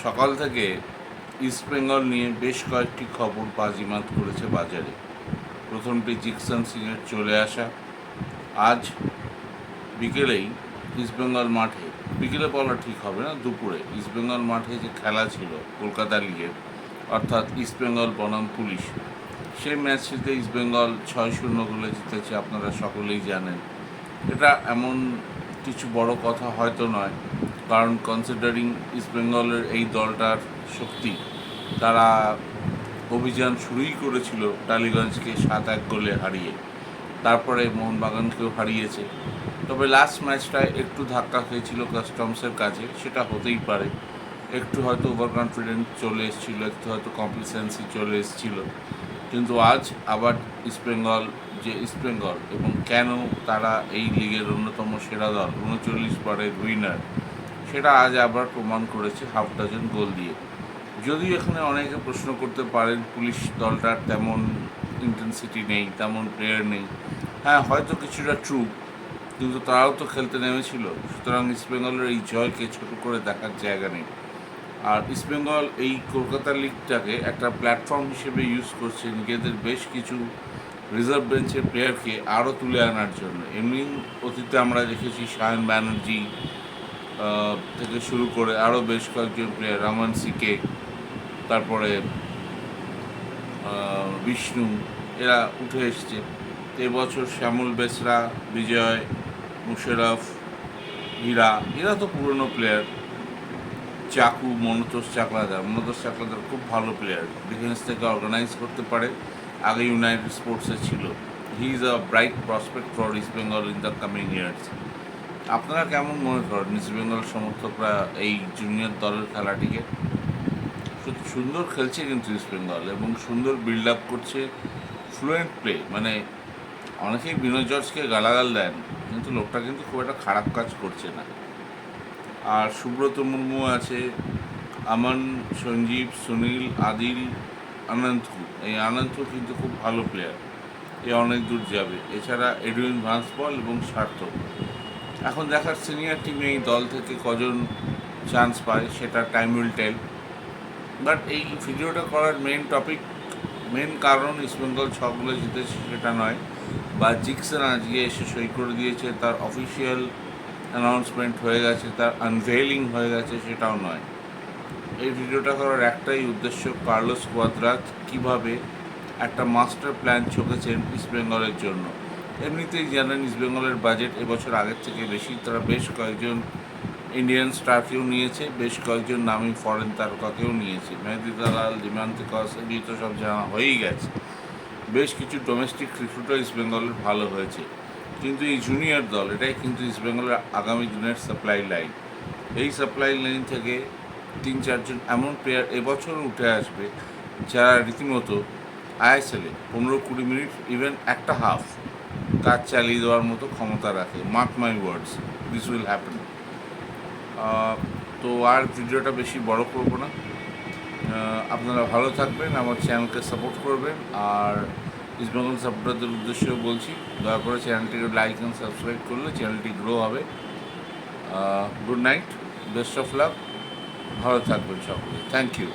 সকাল থেকে ইস্টবেঙ্গল নিয়ে বেশ কয়েকটি খবর বাজিমাত করেছে বাজারে। প্রথমটি জিকসন সিংয়ের চলে আসা। আজ বিকেলেই ইস্টবেঙ্গল মাঠে, বিকেলে বলা ঠিক হবে না, দুপুরে ইস্টবেঙ্গল মাঠে যে খেলা ছিল কলকাতা লিগের, অর্থাৎ ইস্টবেঙ্গল বনাম পুলিশ, সেই ম্যাচটিতে ইস্টবেঙ্গল 6-0 গোলে জিতেছে। আপনারা সকলেই জানেন। এটা এমন কিছু বড় কথা হয়তো নয়, কারণ কনসিডারিং ইস্টবেঙ্গলের এই দলটার শক্তি, তারা অভিযান শুরুই করেছিল টালিগঞ্জকে 7-1 গোলে হারিয়ে, তারপরে মোহনবাগানকেও হারিয়েছে। তবে লাস্ট ম্যাচটায় একটু ধাক্কা খেয়েছিল কাস্টমসের কাছে, সেটা হতেই পারে। একটু হয়তো ওভার কনফিডেন্স চলে এসেছিলো, একটু হয়তো কমপ্লিসেন্সি চলে এসেছিলো। কিন্তু আজ আবার ইস্টবেঙ্গল এবং কেন তারা এই লিগের অন্যতম সেরা দল, 39 বারের উইনার, সেটা আজ আবার প্রমাণ করেছে হাফ ডজন গোল দিয়ে। যদিও এখানে অনেকে প্রশ্ন করতে পারেন পুলিশ দলটার তেমন ইন্টেন্সিটি নেই, তেমন প্লেয়ার নেই। হ্যাঁ, হয়তো কিছুটা ট্রু, কিন্তু তারাও তো খেলতে নেমেছিল। সুতরাং ইস্টবেঙ্গলের এই জয়কে ছোট করে দেখার জায়গা নেই। আর ইস্টবেঙ্গল এই কলকাতা লিগটাকে একটা প্ল্যাটফর্ম হিসেবে ইউজ করছে নিজেদের বেশ কিছু রিজার্ভ বেঞ্চের প্লেয়ারকে আরও তুলে আনার জন্য। এমনি অতীতে আমরা দেখেছি সায়ন ব্যানার্জি থেকে শুরু করে আরও বেশ কয়েকজন প্লেয়ার, রমন সিকে, তারপরে বিষ্ণু, এরা উঠে এসছে। এবছর শ্যামল বেসরা, বিজয়, মুশারফ, এরা তো পুরনো প্লেয়ার। চাকু, মনোতোষ চাকলাদার খুব ভালো প্লেয়ার, ডিফেন্স থেকে অর্গানাইজ করতে পারে, আগে ইউনাইটেড স্পোর্টসে ছিল। He is a bright prospect for east Bengal in the coming years. আপনারা কেমন মনে করেন ইস্ট বেঙ্গল সমর্থকরা এই জুনিয়র দলের খেলাটিকে? সুন্দর খেলছে কিন্তু ইস্ট বেঙ্গল, এবং সুন্দর বিল্ড আপ করছে, ফ্লুয়েন্ট প্লে। মানে অনেকেই বিনয় জর্জকে গালাগাল দেন, কিন্তু লোকটা কিন্তু খুব একটা খারাপ কাজ করছে না। আর সুব্রত মুর্মু আছে, আমান, সঞ্জীব, সুনীল, আদিল, আনন্তু। এই আনন্তু কিন্তু খুব ভালো প্লেয়ার, এ অনেক দূর যাবে। এছাড়া এডুইন ভান্সবল এবং সার্থক। এখন দেখার সিনিয়র টিমে এই দল থেকে কজন চান্স পায়, সেটা টাইম উইল টেল। বাট এই ভিডিওটা করার মেন কারণ ইস্টবেঙ্গল 6 গোলে জিতেছে সেটা নয়, বা জিকসন আজকে এসে সই করে দিয়েছে, তার অফিসিয়াল অ্যানাউন্সমেন্ট হয়ে গেছে, তার আনভেইলিং হয়ে গেছে, সেটাও নয়। এই ভিডিওটা করার একটাই উদ্দেশ্য, কার্লোস কোয়াদ্রাত কীভাবে একটা মাস্টার প্ল্যান ছকেছেন ইস্টবেঙ্গলের জন্য। এমনিতেই জানেন ইস্টবেঙ্গলের বাজেট এবছর আগের থেকে বেশি। তারা বেশ কয়েকজন ইন্ডিয়ান স্টারকেও নিয়েছে, বেশ কয়েকজন নামী ফরেন তারকাকেও নিয়েছে। মেহেদি দালাল, দিমান্তিকস, এগুলি তো সব জানা হয়েই গেছে। বেশ কিছু ডোমেস্টিক ক্রিকেটও ইস্টবেঙ্গলের ভালো হয়েছে। কিন্তু এই জুনিয়র দল, এটাই কিন্তু ইস্টবেঙ্গলের আগামী দিনের সাপ্লাই লাইন। এই সাপ্লাই লাইন থেকে 3-4 জন এমন প্লেয়ার এবছরও উঠে আসবে, যারা রীতিমতো আইএসএলে 15-20 মিনিট, ইভেন একটা হাফ কাজ চালিয়ে দেওয়ার মতো ক্ষমতা রাখে। Mark my words, this will happen. তো আর ভিডিওটা বেশি বড় করবো না। আপনারা ভালো থাকবেন, আমার চ্যানেলকে সাপোর্ট করবেন। আর ইস্টবেঙ্গল সাপোর্টারদের উদ্দেশ্যেও বলছি, দয়া করে চ্যানেলটিকে লাইক অ্যান্ড সাবস্ক্রাইব করলে চ্যানেলটি গ্রো হবে। Good night, best of luck, ভালো থাকবেন সকলে। Thank you.